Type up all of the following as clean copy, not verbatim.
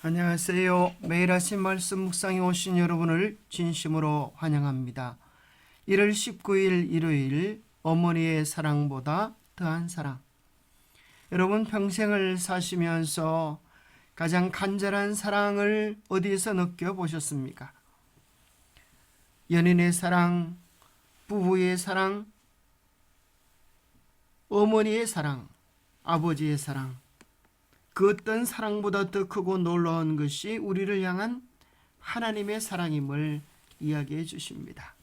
안녕하세요. 매일 아침 말씀 묵상에 오신 여러분을 진심으로 환영합니다. 1월 19일 일요일 어머니의 사랑보다 더한 사랑. 여러분 평생을 사시면서 가장 간절한 사랑을 어디에서 느껴보셨습니까? 연인의 사랑, 부부의 사랑, 어머니의 사랑, 아버지의 사랑. 그 어떤 사랑보다 더 크고 놀라운 것이 우리를 향한 하나님의 사랑임을 이야기해 주십니다.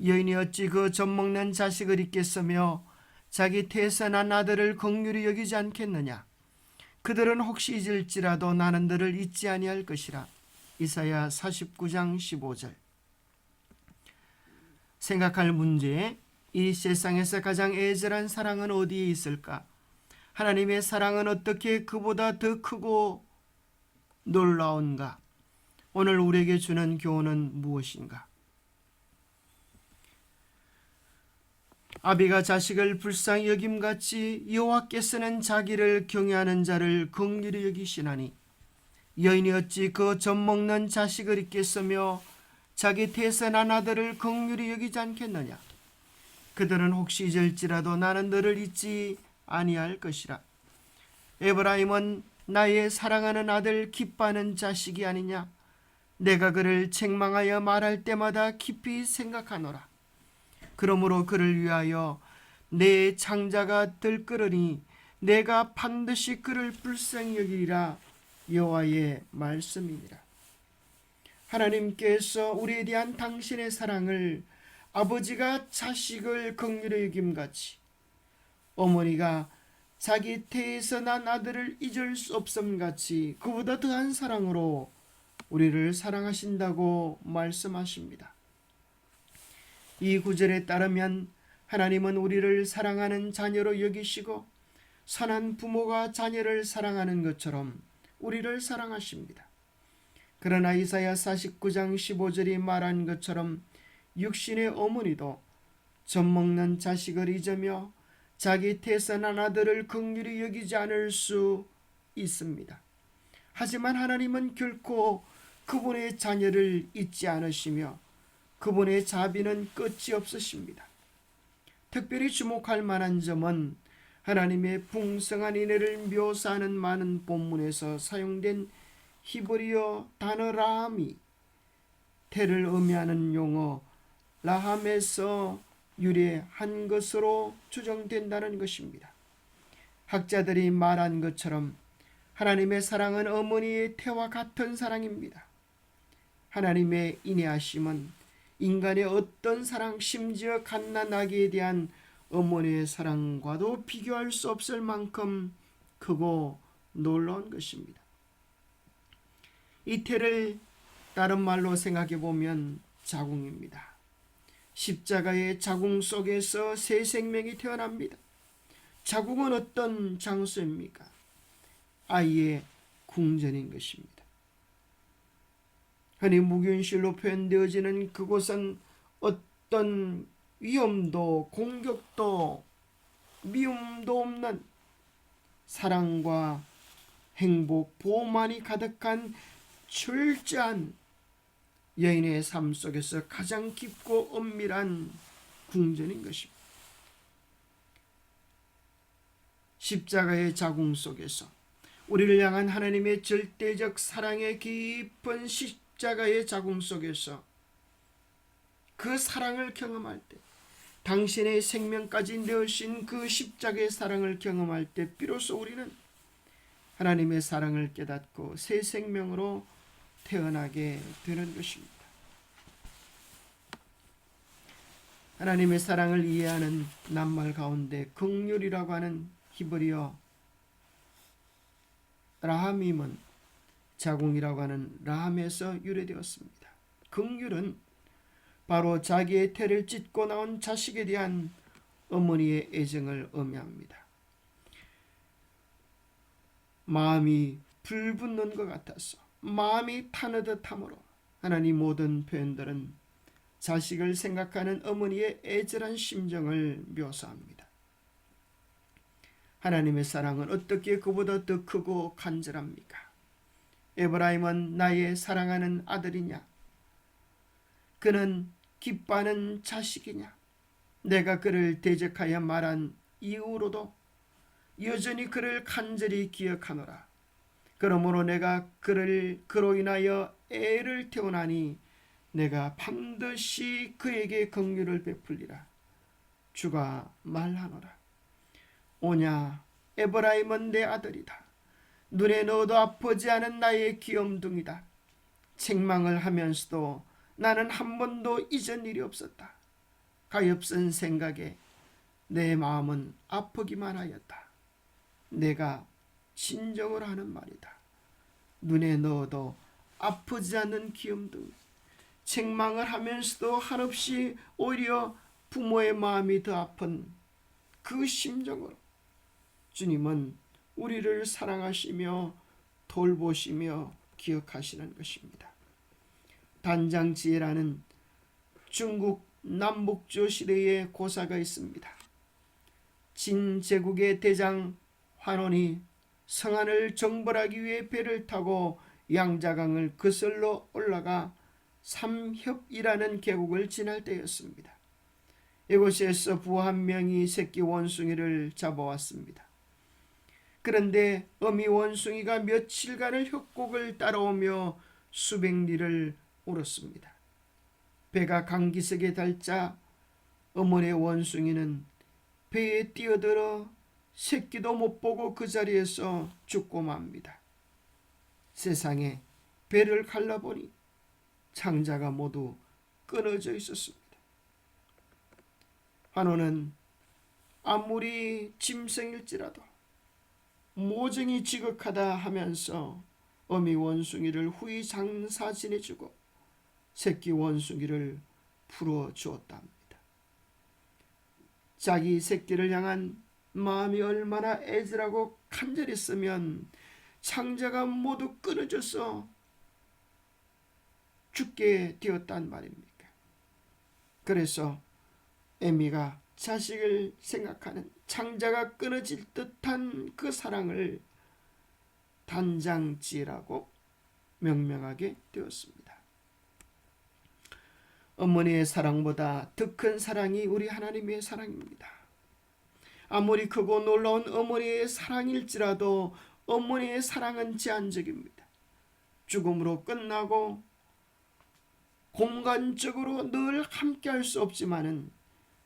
여인이 어찌 그 젖먹는 자식을 잊겠으며 자기 태어난 아들을 긍휼히 여기지 않겠느냐. 그들은 혹시 잊을지라도 나는 너를 잊지 아니할 것이라. 이사야 49장 15절. 생각할 문제, 이 세상에서 가장 애절한 사랑은 어디에 있을까? 하나님의 사랑은 어떻게 그보다 더 크고 놀라운가? 오늘 우리에게 주는 교훈은 무엇인가? 아비가 자식을 불쌍히 여김같이 여호와께서는 자기를 경외하는 자를 긍휼히 여기시나니 여인이 어찌 그 젖먹는 자식을 잊겠으며 자기 태어난 아들을 긍휼히 여기지 않겠느냐. 그들은 혹시 잊을지라도 나는 너를 잊지 아니할 것이라. 에브라임은 나의 사랑하는 아들 기뻐하는 자식이 아니냐. 내가 그를 책망하여 말할 때마다 깊이 생각하노라. 그러므로 그를 위하여 내 창자가 들끓으니 내가 반드시 그를 불쌍히 여기리라. 여호와의 말씀이니라. 하나님께서 우리에 대한 당신의 사랑을 아버지가 자식을 긍휼히 여김같이 어머니가 자기 태에서 난 아들을 잊을 수 없음같이 그보다 더한 사랑으로 우리를 사랑하신다고 말씀하십니다. 이 구절에 따르면 하나님은 우리를 사랑하는 자녀로 여기시고 선한 부모가 자녀를 사랑하는 것처럼 우리를 사랑하십니다. 그러나 이사야 49장 15절이 말한 것처럼 육신의 어머니도 젖먹는 자식을 잊으며 자기 태어난 아들을 긍휼히 여기지 않을 수 있습니다. 하지만 하나님은 결코 그분의 자녀를 잊지 않으시며 그분의 자비는 끝이 없으십니다. 특별히 주목할 만한 점은 하나님의 풍성한 인애를 묘사하는 많은 본문에서 사용된 히브리어 단어 라함이 태를 의미하는 용어 라함에서 유래한 것으로 추정된다는 것입니다. 학자들이 말한 것처럼 하나님의 사랑은 어머니의 태와 같은 사랑입니다. 하나님의 인애하심은 인간의 어떤 사랑, 심지어 갓난아기에 대한 어머니의 사랑과도 비교할 수 없을 만큼 크고 놀라운 것입니다. 이 태를 다른 말로 생각해 보면 자궁입니다. 십자가의 자궁 속에서 새 생명이 태어납니다. 자궁은 어떤 장소입니까? 아이의 궁전인 것입니다. 흔히 무균실로 표현되어지는 그곳은 어떤 위험도 공격도 미움도 없는 사랑과 행복, 보호만이 가득한 철저한 여인의 삶 속에서 가장 깊고 엄밀한 궁전인 것입니다. 십자가의 자궁 속에서 우리를 향한 하나님의 절대적 사랑의 깊은 십자가의 자궁 속에서 그 사랑을 경험할 때, 당신의 생명까지 내어신 그 십자가의 사랑을 경험할 때 비로소 우리는 하나님의 사랑을 깨닫고 새 생명으로 태어나게 되는 것입니다. 하나님의 사랑을 이해하는 낱말 가운데 긍휼이라고 하는 히브리어 라함임은 자궁이라고 하는 라함에서 유래되었습니다. 긍휼은 바로 자기의 태를 찢고 나온 자식에 대한 어머니의 애정을 의미합니다. 마음이 불붙는 것 같아서, 마음이 타는 듯함으로 하나님 모든 표현들은 자식을 생각하는 어머니의 애절한 심정을 묘사합니다. 하나님의 사랑은 어떻게 그보다 더 크고 간절합니까? 에브라임은 나의 사랑하는 아들이냐? 그는 기뻐하는 자식이냐? 내가 그를 대적하여 말한 이후로도 여전히 그를 간절히 기억하노라. 그러므로 내가 그로 인하여 애를 태우나니 내가 반드시 그에게 긍휼을 베풀리라. 주가 말하노라. 오냐, 에브라임은 내 아들이다. 눈에 넣어도 아프지 않은 나의 귀염둥이다. 책망을 하면서도 나는 한 번도 잊은 일이 없었다. 가엾은 생각에 내 마음은 아프기만 하였다. 내가 진정을 하는 말이다. 눈에 넣어도 아프지 않는 귀염둥이. 책망을 하면서도 한없이 오히려 부모의 마음이 더 아픈 그 심정으로 주님은 우리를 사랑하시며 돌보시며 기억하시는 것입니다. 단장지혜라는 중국 남북조 시대의 고사가 있습니다. 진제국의 대장 환원이 성안을 정벌하기 위해 배를 타고 양자강을 거슬러 올라가 삼협이라는 계곡을 지날 때였습니다. 이곳에서 부하 한 명이 새끼 원숭이를 잡아왔습니다. 그런데 어미 원숭이가 며칠간을 협곡을 따라오며 수백 리를 울었습니다. 배가 강기슭에 닳자 어머니의 원숭이는 배에 뛰어들어 새끼도 못 보고 그 자리에서 죽고 맙니다. 세상에 배를 갈라보니 창자가 모두 끊어져 있었습니다. 환호는 아무리 짐승일지라도 모정이 지극하다 하면서 어미 원숭이를 후히 장사 지내주고 새끼 원숭이를 풀어주었다 합니다. 자기 새끼를 향한 마음이 얼마나 애절하고 간절했으면 창자가 모두 끊어져서 죽게 되었단 말입니까? 그래서 에미가 자식을 생각하는 창자가 끊어질 듯한 그 사랑을 단장지라고 명명하게 되었습니다. 어머니의 사랑보다 더 큰 사랑이 우리 하나님의 사랑입니다. 아무리 크고 놀라운 어머니의 사랑일지라도 어머니의 사랑은 제한적입니다. 죽음으로 끝나고 공간적으로 늘 함께 할 수 없지만은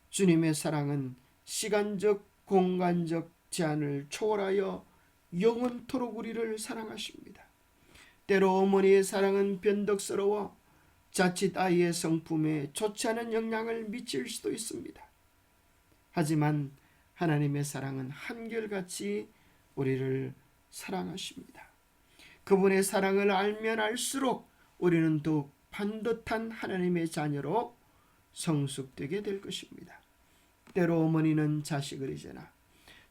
주님의 사랑은 시간적 공간적 제한을 초월하여 영원토록 우리를 사랑하십니다. 때로 어머니의 사랑은 변덕스러워 자칫 아이의 성품에 좋지 않은 영향을 미칠 수도 있습니다. 하지만 하나님의 사랑은 한결같이 우리를 사랑하십니다. 그분의 사랑을 알면 알수록 우리는 더욱 반듯한 하나님의 자녀로 성숙되게 될 것입니다. 때로 어머니는 자식을 잊으나,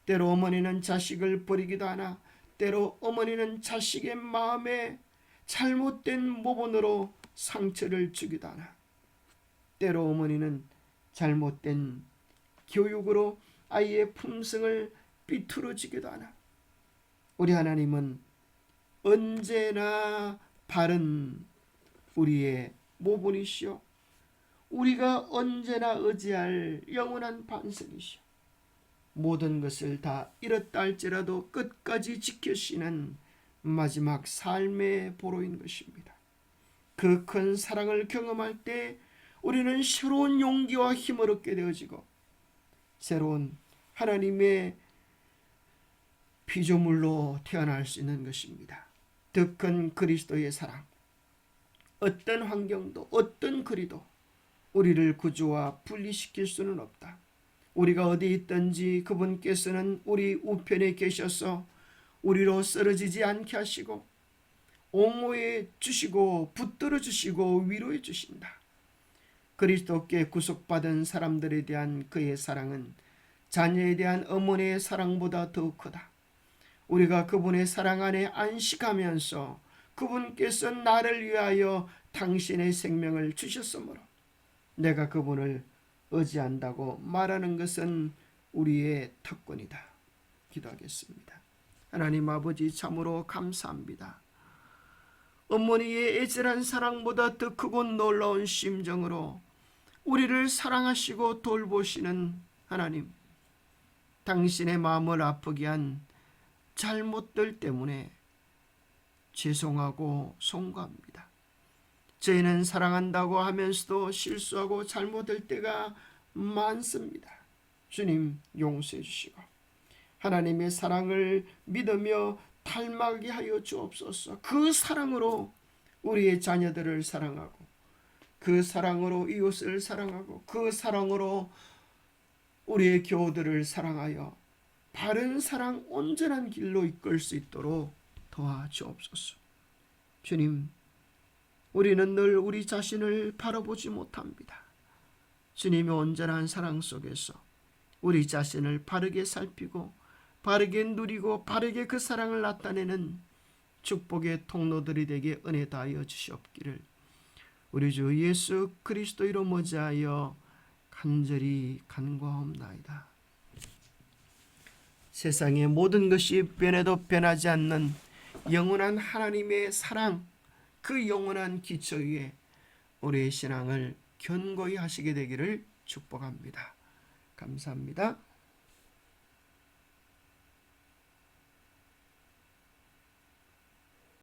때로 어머니는 자식을 버리기도 하나, 때로 어머니는 자식의 마음에 잘못된 모본으로 상처를 주기도 하나, 때로 어머니는 잘못된 교육으로 아이의 품성을 비틀어주기도 하나, 우리 하나님은 언제나 바른 우리의 모본이시오. 우리가 언제나 의지할 영원한 반석이시오. 모든 것을 다 잃었다 할지라도 끝까지 지켜주시는 마지막 삶의 보로인 것입니다. 그 큰 사랑을 경험할 때 우리는 새로운 용기와 힘을 얻게 되어지고 새로운 하나님의 피조물로 태어날 수 있는 것입니다. 더 큰 그리스도의 사랑, 어떤 환경도 어떤 거리도 우리를 구주와 분리시킬 수는 없다. 우리가 어디 있든지 그분께서는 우리 우편에 계셔서 우리로 쓰러지지 않게 하시고 옹호해 주시고 붙들어 주시고 위로해 주신다. 그리스도께 구속받은 사람들에 대한 그의 사랑은 자녀에 대한 어머니의 사랑보다 더 크다. 우리가 그분의 사랑 안에 안식하면서 그분께서 나를 위하여 당신의 생명을 주셨으므로 내가 그분을 의지한다고 말하는 것은 우리의 특권이다. 기도하겠습니다. 하나님 아버지, 참으로 감사합니다. 어머니의 애절한 사랑보다 더 크고 놀라운 심정으로 우리를 사랑하시고 돌보시는 하나님, 당신의 마음을 아프게 한 잘못들 때문에 죄송하고 송구합니다. 저희는 사랑한다고 하면서도 실수하고 잘못할 때가 많습니다. 주님 용서해 주시고 하나님의 사랑을 믿으며 닮아가게 하여 주옵소서. 그 사랑으로 우리의 자녀들을 사랑하고, 그 사랑으로 이웃을 사랑하고, 그 사랑으로 우리의 교우들을 사랑하여 바른 사랑 온전한 길로 이끌 수 있도록 도와주옵소서. 주님, 우리는 늘 우리 자신을 바라보지 못합니다. 주님의 온전한 사랑 속에서 우리 자신을 바르게 살피고 바르게 누리고 바르게 그 사랑을 나타내는 축복의 통로들이 되게 은혜 다하여 주시옵기를 우리 주 예수 그리스도로 모자하여 간절히 간구하옵나이다. 세상의 모든 것이 변해도 변하지 않는 영원한 하나님의 사랑, 그 영원한 기초 위에 우리의 신앙을 견고히 하시게 되기를 축복합니다. 감사합니다.